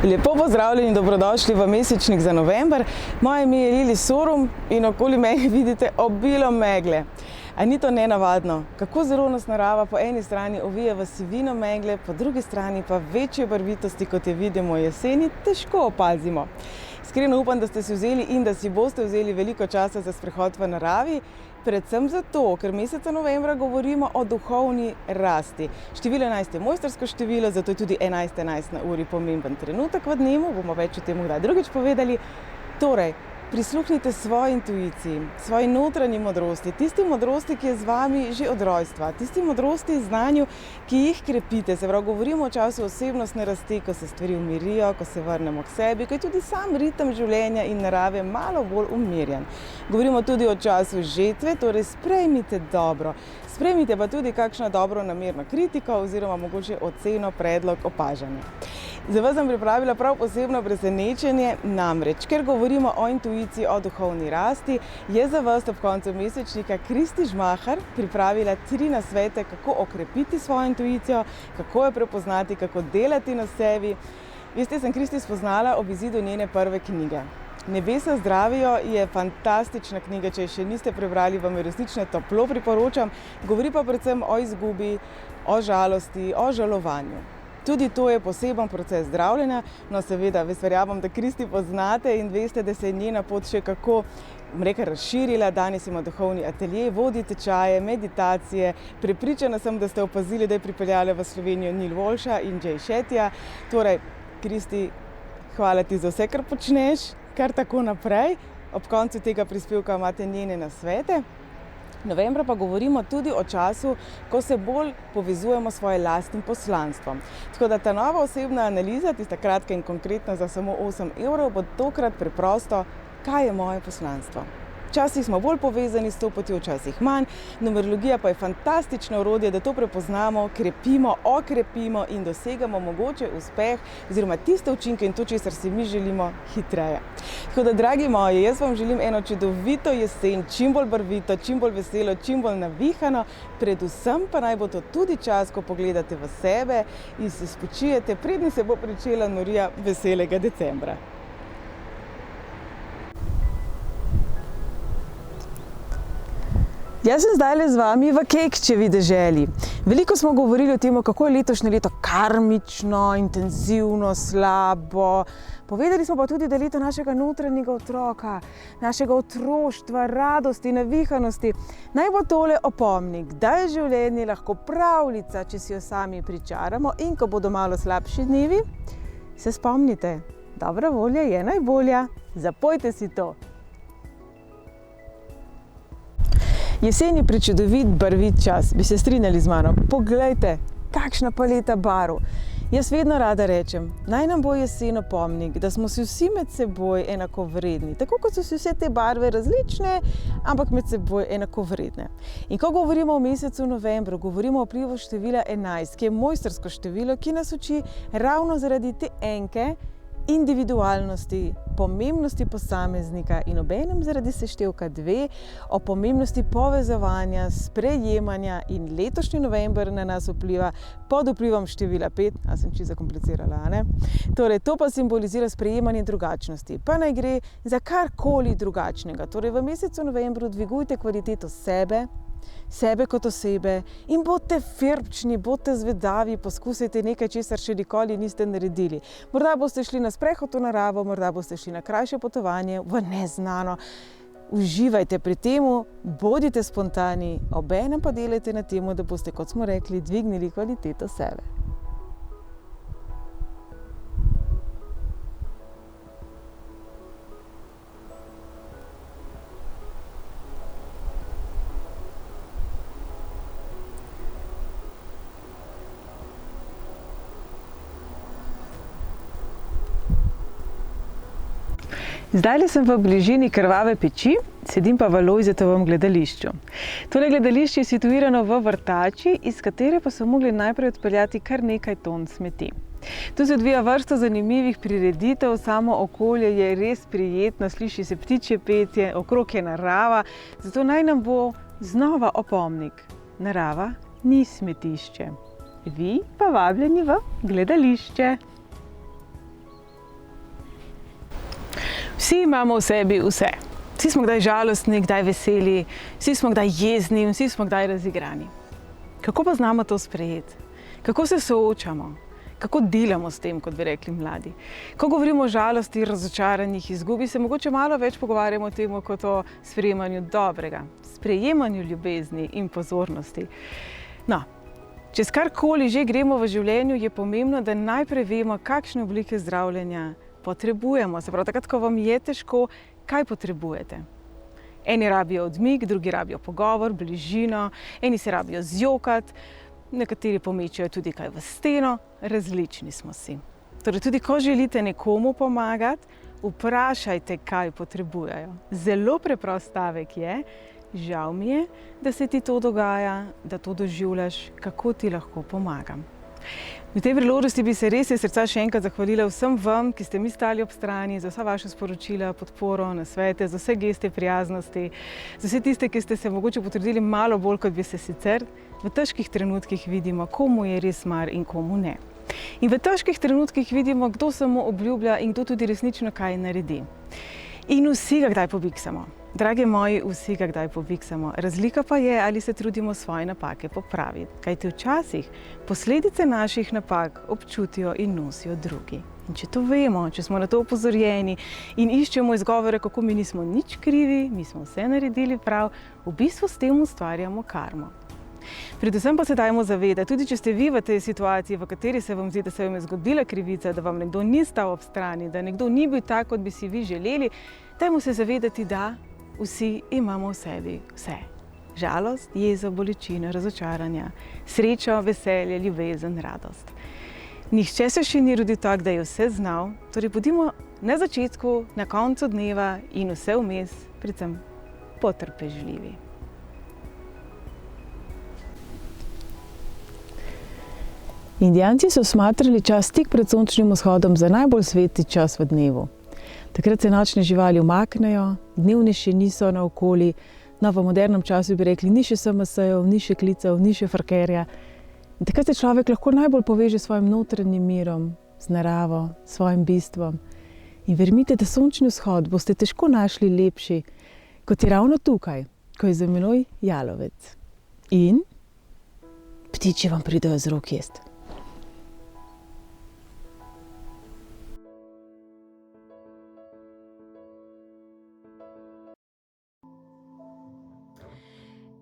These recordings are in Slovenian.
Lepo pozdravljeni in dobrodošli v mesečnik za november. Moje ime je Lili Sorum in okoli mene vidite obilo megle. A ni to nenavadno? Kako zelo nas narava po eni strani ovije v sivino megle, po drugi strani pa večje barvitosti, kot je vidimo jeseni, težko opazimo. Iskreno upam, da ste si vzeli in da si boste vzeli veliko časa za sprehod v naravi, predvsem zato, ker meseca novembra govorimo o duhovni rasti. Število 11 je mojstrsko število, zato je tudi 11:11 na uri pomemben trenutek v dnevu, bomo več o tem kdaj drugič povedali. Torej, prisluhnite svoji intuiciji, svoji notranji modrosti, tisti modrosti, ki je z vami že od rojstva, tisti modrosti in znanju, ki jih krepite. Se pravi, govorimo o času osebnostne rasti, ko se stvari umirijo, ko se vrnemo k sebi, ko je tudi sam ritem življenja in narave malo bolj umirjen. Govorimo tudi o času žetve, torej sprejmite dobro. Sprejmite pa tudi kakšno dobronamerno kritiko oziroma mogoče oceno, predlog, opažanje. Za vas sem pripravila prav posebno presenečenje, namreč, ker govorimo o intuiciji, o duhovni rasti, je za vas ob koncu mesečnika Kristi Žmahar pripravila 3 nasvete, kako okrepiti svojo intuicijo, kako jo prepoznati, kako delati na sebi. Veste, sem Kristi spoznala ob izidu njene prve knjige. Nebesa zdravijo je fantastična knjiga, če jo še niste prebrali, vam jo resnično toplo priporočam. Govori pa predvsem o izgubi, o žalosti, o žalovanju. Tudi to je poseben proces zdravljenja, no seveda, verjamem, da Kristi poznate in veste, da se je njena pot še kako razširila. Danes ima duhovni atelje, vodi tečaje, meditacije. Prepričana sem, da ste opazili, da je pripeljala v Slovenijo Neil Walsha in Jay Shettyja. Torej, Kristi, hvala ti za vse, kar počneš, kar tako naprej. Ob koncu tega prispevka imate njene nasvete. Novembra pa govorimo tudi o času, ko se bolj povezujemo s svojim lastnim poslanstvom. Tako da ta nova osebna analiza, tista kratka in konkretna za samo 8 evrov, bo tokrat preprosto, kaj je moje poslanstvo. Včasih smo bolj povezani s to potjo, včasih manj. Numerologija pa je fantastično orodje, da to prepoznamo, krepimo, okrepimo in dosegamo mogoče uspeh oziroma tiste učinke in to, česar si mi želimo, hitreje. Tako da, dragi moji, jaz vam želim eno čudovito jesen, čim bolj barvito, čim bolj veselo, čim bolj navihano, predvsem pa naj bo to tudi čas, ko pogledate v sebe in se spočijete, preden se bo pričela norija veselega decembra. Jaz sem zdaj z vami v Kekčevi deželi. Veliko smo govorili o tem, kako je letošnje leto karmično, intenzivno, slabo. Povedali smo pa tudi, da je leto našega notranjega otroka, našega otroštva, radosti, navihanosti. Naj bo tole opomnik, da je življenje lahko pravljica, če si jo sami pričaramo, in ko bodo malo slabši dnevi, se spomnite, dobra volja je najbolja, zapojte si to. Jesen je prečudovit, barvit čas, bi se strinjali z mano. Poglejte, kakšna paleta barv. Jaz vedno rada rečem, naj nam bo jesen opomnik, da smo si vsi med seboj enakovredni. Tako kot so si vse te barve različne, ampak med seboj enakovredne. In ko govorimo o mesecu novembru, govorimo o vplivu števila 11, ki je mojstrsko število, ki nas uči ravno zaradi te enke, individualnosti, pomembnosti posameznika in obenem zaradi seštevka 2 o pomembnosti povezovanja, sprejemanja in letošnji november na nas vpliva pod vplivom števila 5, a sem čisto zakomplicirala, a ne? Torej, to pa simbolizira sprejemanje drugačnosti, pa naj gre za karkoli drugačnega. Torej, v mesecu novembru dvigujte kvaliteto sebe kot osebe in bodite firpčni, bodite zvedavi, poskusite nekaj, česar še nikoli niste naredili. Morda boste šli na sprehod v naravo, morda boste šli na krajše potovanje v neznano. Uživajte pri temu, bodite spontani, obenem pa delajte na temu, da boste, kot smo rekli, dvignili kvaliteto sebe. Zdaj sem v bližini Krvave peči, sedim pa v Lojzetovem gledališču. Tole gledališče je situirano v vrtači, iz katere pa so mogli najprej odpeljati kar nekaj ton smeti. Tu se odvija vrsta zanimivih prireditev, samo okolje je res prijetno, sliši se ptičje petje, okrog je narava, zato naj nam bo znova opomnik. Narava ni smetišče. Vi pa vabljeni v gledališče. Vsi imamo v sebi vse. Vsi smo kdaj žalostni, kdaj veseli, vsi smo kdaj jezni in vsi smo kdaj razigrani. Kako pa znamo to sprejeti? Kako se soočamo? Kako delamo s tem, kot bi rekli mladi? Ko govorimo o žalosti, razočaranjih, izgubi, se mogoče malo več pogovarjamo o tem, kot o sprejemanju dobrega, sprejemanju ljubezni in pozornosti. No, čez karkoli že gremo v življenju, je pomembno, da najprej vemo, kakšne oblike zdravljenja potrebujemo. Se pravi, takrat, ko vam je težko, kaj potrebujete? Eni rabijo odmik, drugi rabijo pogovor, bližino, eni se rabijo zjokati, nekateri pomečajo tudi kaj v steno, različni smo si. Torej, tudi ko želite nekomu pomagati, vprašajte, kaj potrebujejo. Zelo preprost stavek je: žal mi je, da se ti to dogaja, da to doživljaš, kako ti lahko pomagam. V tej priložnosti bi se res iz srca še enkrat zahvalila vsem vam, ki ste mi stali ob strani, za vsa vaša sporočila, podporo, nasvete, za vse geste prijaznosti, za vse tiste, ki ste se mogoče potrudili malo bolj, kot bi se sicer. V težkih trenutkih vidimo, komu je res mar in komu ne. In v težkih trenutkih vidimo, kdo samo obljublja in kdo tudi resnično kaj naredi. In vsi ga kdaj pobiksamo. Dragi moji, vsi ga kdaj pobiksamo. Razlika pa je, ali se trudimo svoje napake popraviti. Kajti včasih posledice naših napak občutijo in nosijo drugi. In če to vemo, če smo na to opozorjeni in iščemo izgovore, kako mi nismo nič krivi, mi smo vse naredili prav, v bistvu s tem ustvarjamo karmo. Predvsem pa se dajmo zavedati, tudi če ste vi v tej situaciji, v kateri se vam zdi, da se vam je zgodila krivica, da vam nekdo ni stal ob strani, da nekdo ni bil tak, kot bi si vi želeli, dajmo se zavedati, da vsi imamo v sebi vse. Žalost, jezo, bolečino, razočaranja, srečo, veselje, ljubezen, radost. Nihče se še ni rodil tak, da je vse znal, torej bodimo na začetku, na koncu dneva in vse vmes, predvsem potrpežljivi. Indijanci so smatrali čas tik pred sončnim vzhodom za najbolj sveti čas v dnevu. Takrat se nočne živali umaknejo, dnevne še niso naokoli, no, v modernem času bi rekli, ni še SMS-jev, ni še klicev, ni še frkerja. In takrat se človek lahko najbolj poveže s svojim notranjim mirom, z naravo, s svojim bistvom. In verjemite, da sončni vzhod boste težko našli lepši, kot je ravno tukaj, ko je za menoj jalovec. In ptiči vam pridejo z rok jest.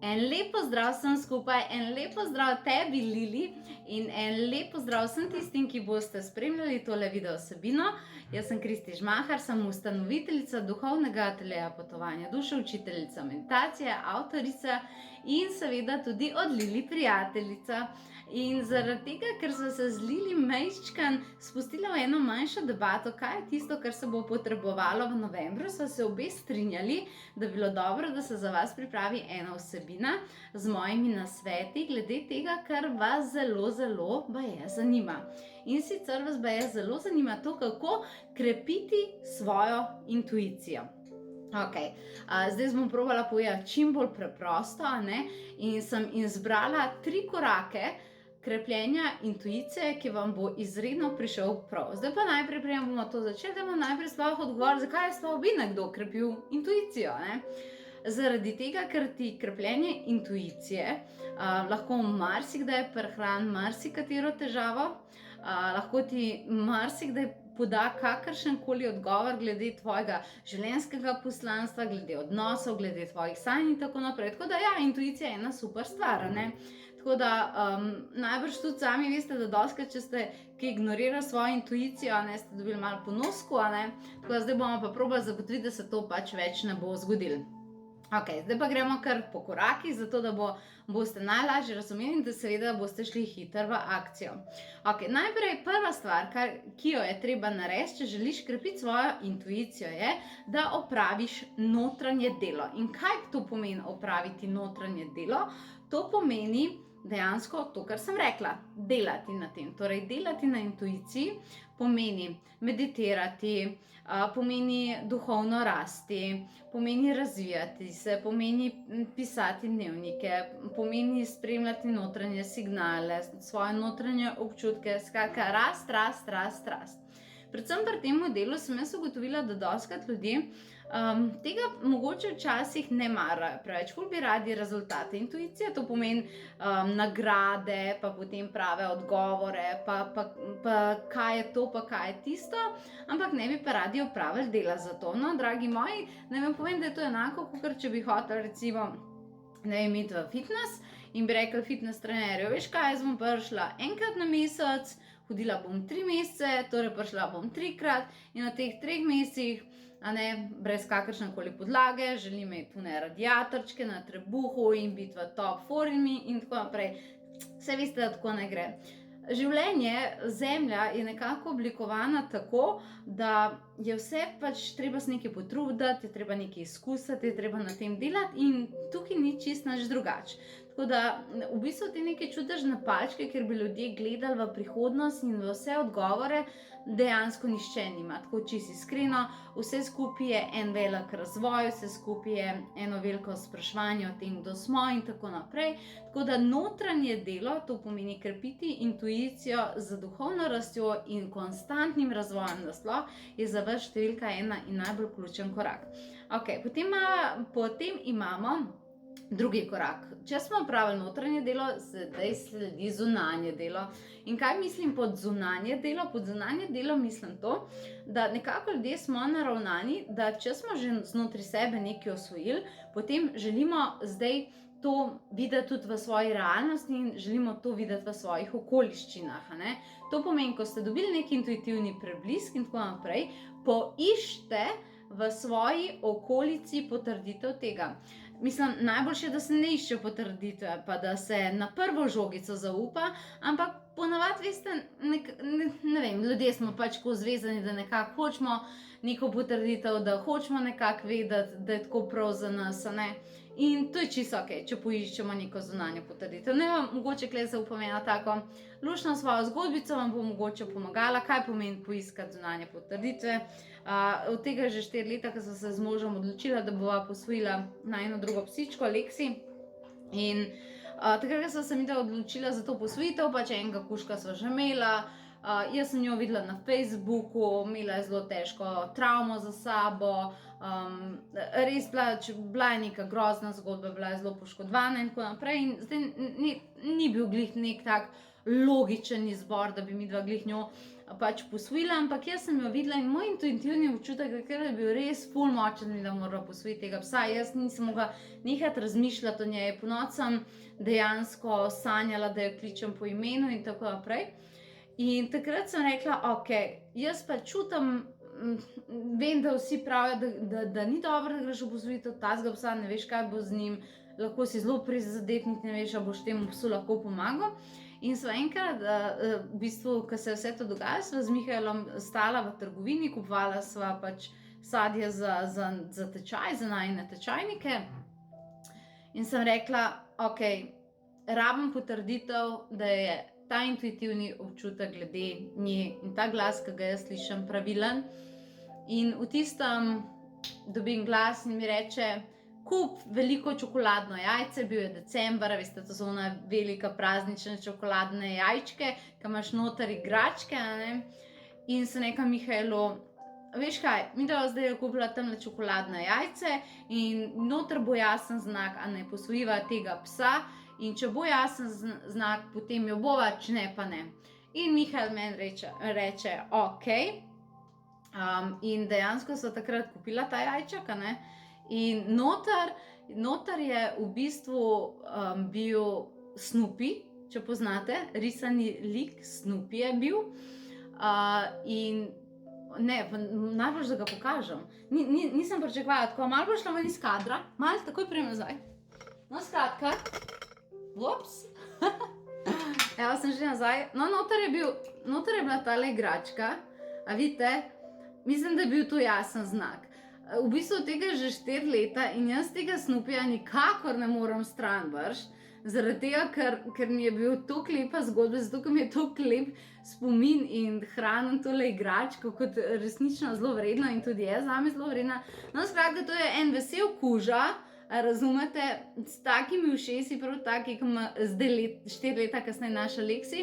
En lep pozdrav vsem skupaj, en lep pozdrav tebi, Lili, in en lep pozdrav vsem tistim, ki boste spremljali tole video vsebino. Jaz sem Kristi Žmahar, sem ustanoviteljica duhovnega ateljeja Potovanja duše, učiteljica meditacije, avtorica in seveda tudi od Lili prijateljica. In zaradi tega, ker sem se z Lili majčkeno spustila v eno manjšo debato, kaj je tisto, kar se bo potrebovalo v novembru, so se obe strinjali, da bi bilo dobro, da se za vas pripravi ena vsebina z mojimi nasveti glede tega, kar vas zelo baje zanima. In sicer vas baje zelo zanima to, kako krepiti svojo intuicijo. Okay. Zdaj bom probala povedati čim bolj preprosto, in sem izbrala 3 korake krepljenja intuicije, ki vam bo izredno prišel prav. Zdaj pa najprej, preden bomo to začeli, da bomo najprej sploh odgovorili, zakaj je sploh bi nekdo krepil intuicijo. Zaradi tega, ker ti krepljenje intuicije lahko marsikdaj prehrani marsikatero težavo, lahko ti marsikdaj poda kakršenkoli odgovor glede tvojega življenjskega poslanstva, glede odnosov, glede tvojih sanj in tako naprej. Tako da ja, intuicija je ena super stvar, Tako da najbrž tudi sami veste, da dostikrat, če ste ki ignorirali svojo intuicijo, ste dobili malo po nosku, Tako da zdaj bomo pa probali zagotoviti, da se to pač več ne bo zgodilo. Ok, zdaj pa gremo kar po korakih, zato da boste najlažje razumeli in da seveda boste šli hitro v akcijo. Ok, najprej prva stvar, ki jo je treba narediti, če želiš krepiti svojo intuicijo, je, da opraviš notranje delo. In kaj to pomeni opraviti notranje delo? To pomeni dejansko to, kar sem rekla, delati na tem. Torej, delati na intuiciji pomeni meditirati, pomeni duhovno rasti, pomeni razvijati se, pomeni pisati dnevnike, pomeni spremljati notranje signale, svoje notranje občutke, skratka rast. Predvsem pri tem modelu sem jaz ugotovila, da dostikrat ljudje tega mogoče včasih ne marajo preveč, ful bi radi rezultate. Intuicija to pomeni nagrade, pa potem prave odgovore, pa kaj je to, pa kaj je tisto, ampak ne bi pa radi opravili dela za to. No, dragi moji, naj vam povem, da je to enako, kot če bi hotel recimo iti v fitness in bi rekel fitness trenerju, veš kaj, jaz bom prišla enkrat na mesec, hodila bom 3 mesece, torej prišla bom 3-krat in na teh 3 mesecih, brez kakršnekoli podlage, želim imeti tune radiatorčke na trebuhu in biti v top formi in tako naprej. Vse veste, da tako ne gre. Življenje, zemlja je nekako oblikovana tako, da je vse pač treba se nekaj potruditi, je treba nekaj izkusiti, je treba na tem delati in tukaj ni čisto nič drugače. Tako da v bistvu te neke čudežne palčke, kjer bi ljudje gledali v prihodnost in v vse odgovore, dejansko nišče nima. Tako čisto iskreno, vse skupaj je en velik razvoj, vse skupaj je eno veliko spraševanje o tem, kdo smo in tako naprej. Tako da notranje delo, to pomeni krepiti intuicijo z duhovno rastjo in konstantnim razvojem nasploh, je za vas številka 1 in najbolj ključen korak. Ok, potem imamo drugi korak. Če smo opravili notranje delo, zdaj sledi zunanje delo. In kaj mislim pod zunanje delo? Pod zunanje delo mislim to, da nekako ljudje smo naravnani, da če smo že znotraj sebe nekaj osvojili, potem želimo zdaj to videti tudi v svoji realnosti in želimo to videti v svojih okoliščinah. To pomeni, ko ste dobili neki intuitivni preblisk in tako naprej, poiščite v svoji okolici potrditev tega. Mislim, najboljše je, da se ne išče potrditve, pa da se na prvo žogico zaupa, ampak ponavadi, veste, ne vem, ljudje smo pač tako zvezani, da nekako hočemo neko potrditev, da hočemo nekako vedeti, da je tako prav za nas, In to je čisto ok, če poiščemo neko zunanjo potrditev. Ne vam mogoče kle zaupam eno tako luštno svojo zgodbico, vam bo mogoče pomagala, kaj pomeni poiskati zunanje potrditve. Od tega že 4 leta, ko sem se z možem odločila, da bova posvojila najino drugo psičko, Aleksi. In takrat, ko sem se midva odločila za to posvojitev, pač enega kužka sva že imela, jaz sem jo videla na Facebooku, imela je zelo težko travmo za sabo, res bila je neka grozna zgodba, bila je zelo poškodovana in tako naprej. In zdaj ni bil glih nek tak logičen izbor, da bi midva glih njo pač posvojila, ampak jaz sem jo videla in moj intuitivni občutek je bil res ful močen, da mora posvojiti tega psa. Jaz nisem mogla nehati razmišljati o njej, ponoči sem dejansko sanjala, da jo kličem po imenu in tako naprej. In takrat sem rekla, ok, jaz pa čutim, vem, da vsi pravijo, da ni dobro, da greš v posvojitev tazga psa, ne veš, kaj bo z njim, lahko si zelo prizadet, ne veš, a boš temu psu lahko pomagal. In sva enkrat, v bistvu, ko se je vse to dogajalo, sva z Mihaelom stala v trgovini, kupovala sva pač sadje za tečaj, za najine tečajnike. In sem rekla, ok, rabim potrditev, da je ta intuitivni občutek glede nje in ta glas, ki ga jaz slišim, pravilen. In v tistem dobim glas in mi reče, kup veliko čokoladno jajce, bil je december, veste, to so ona velika praznične čokoladne jajčke, ki imaš noter igračke, In sem rekla Mihaelu, veš kaj, midva zdaj je kupila tamle čokoladne jajce in noter bo jasen znak, a ne posvojiva tega psa. In če bo jasen znak, potem jo bova, če ne, pa ne. In Mihael meni reče, ok. In dejansko so takrat kupila ta jajček, In noter je v bistvu bil Snoopy, če poznate, risani lik Snoopy je bil. In ne, najbolj, da ga pokažem. Nisem pričakovala, tako malo bo šla ven iz kadra, malo takoj prijem nazaj. No, skratka. Ups. Evo, sem že nazaj. No, noter je bila tale igračka. A vidite, mislim, da je bil to jasen znak. V bistvu tega že 4 leta in jaz tega Snoopyja nikakor ne morem stran vršiti. Zaradi tega, ker mi je bil toliko lepa zgodba, zato ker mi je toliko lep spomin in hranim tole igračko kot resnično zelo vredno in tudi je zame zelo vredna. No, skratka, to je en vesel kuža, A razumete, s takimi ušesi, prav taki, ki ima zdaj 4 leta kasneje naša Leksi.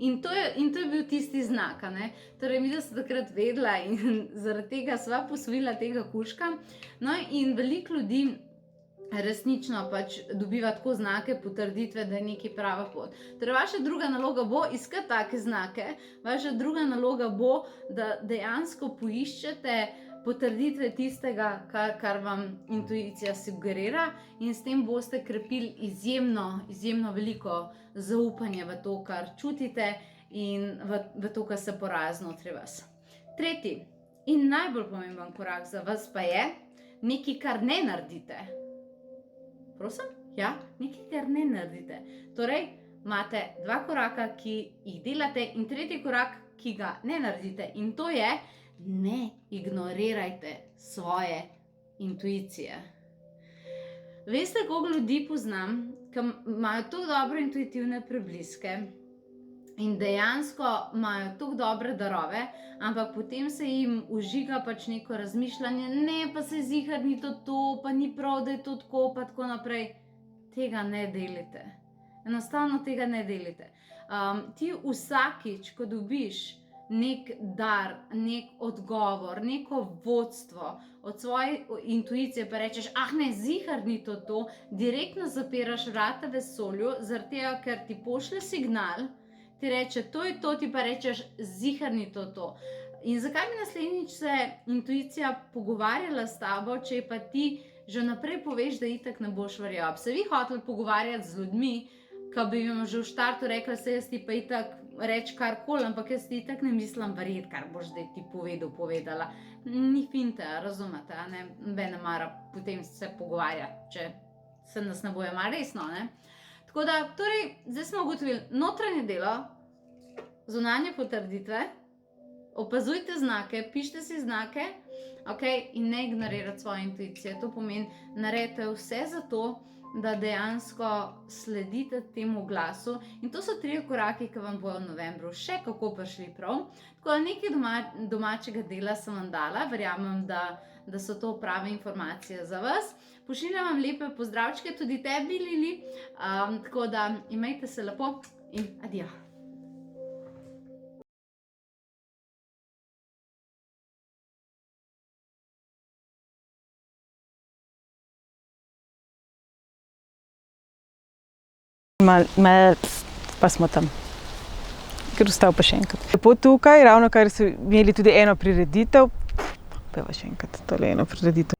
In to je bil tisti znak, a ne. Torej, midva sta takrat vedela in zaradi tega sva posvojila tega kužka. No, in veliko ljudi resnično pač dobiva tako znake potrditve, da je nekaj prava pot. Torej, vaša druga naloga bo iskati take znake, vaša druga naloga bo, da dejansko poiščete potrditve tistega, kar vam intuicija sugerira, in s tem boste krepili izjemno veliko zaupanja v to, kar čutite, in v to, kar se poraja znotraj vas. Tretji in najbolj pomemben korak za vas pa je nekaj, kar ne naredite. Prosim? Ja, nekaj, kar ne naredite. Torej, imate 2 koraka, ki jih delate, in tretji korak, ki ga ne naredite. In to je, ne ignorirajte svoje intuicije. Veste, koliko ljudi poznam, ki imajo tako dobre intuitivne prebliske in dejansko imajo tako dobre darove, ampak potem se jim vžiga pač neko razmišljanje, ne, pa se ziher ni to, pa ni prav, da je to tako, pa tako naprej. Tega ne delite. Enostavno tega ne delite. Ti vsakič, ko dobiš nek dar, nek odgovor, neko vodstvo od svoje intuicije, pa rečeš, ne, ziher ni to, direktno zapiraš vrata vesolju, zaradi tega, ker ti pošlje signal, ti reče, to je to, ti pa rečeš, ziher ni to. In zakaj bi naslednjič se intuicija pogovarjala s tabo, če pa ti že naprej poveš, da itak ne boš verjel? Se vi hoteli pogovarjati z ljudmi, ki bi jim že v štartu rekla, se jaz ti pa itak reči karkoli, ampak jaz ti itak ne mislim verjeti, kar boš zdaj ti povedala. Ni finte, razumete, a ne? Nobene mara potem se pogovarjati, če se nas ne bo jemalo resno, ne? Tako da, torej, zdaj smo ugotovili notranje delo, zunanje potrditve, opazujte znake, pišite si znake, in ne ignorirati svoje intuicije. To pomeni, naredite vse za to, da dejansko sledite temu glasu, in to so 3 koraki, ki vam bojo v novembru še kako prišli prav. Tako da nekaj domačega dela sem vam dala, verjamem, da so to prave informacije za vas. Pošiljam vam lepe pozdravčke, tudi tebi, Lili, tako da imejte se lepo in adijo. Pa smo tam. Ker ostal pa še enkrat. Lepo tukaj, ravno kar so imeli tudi eno prireditev. Peva še enkrat, tole eno prireditev.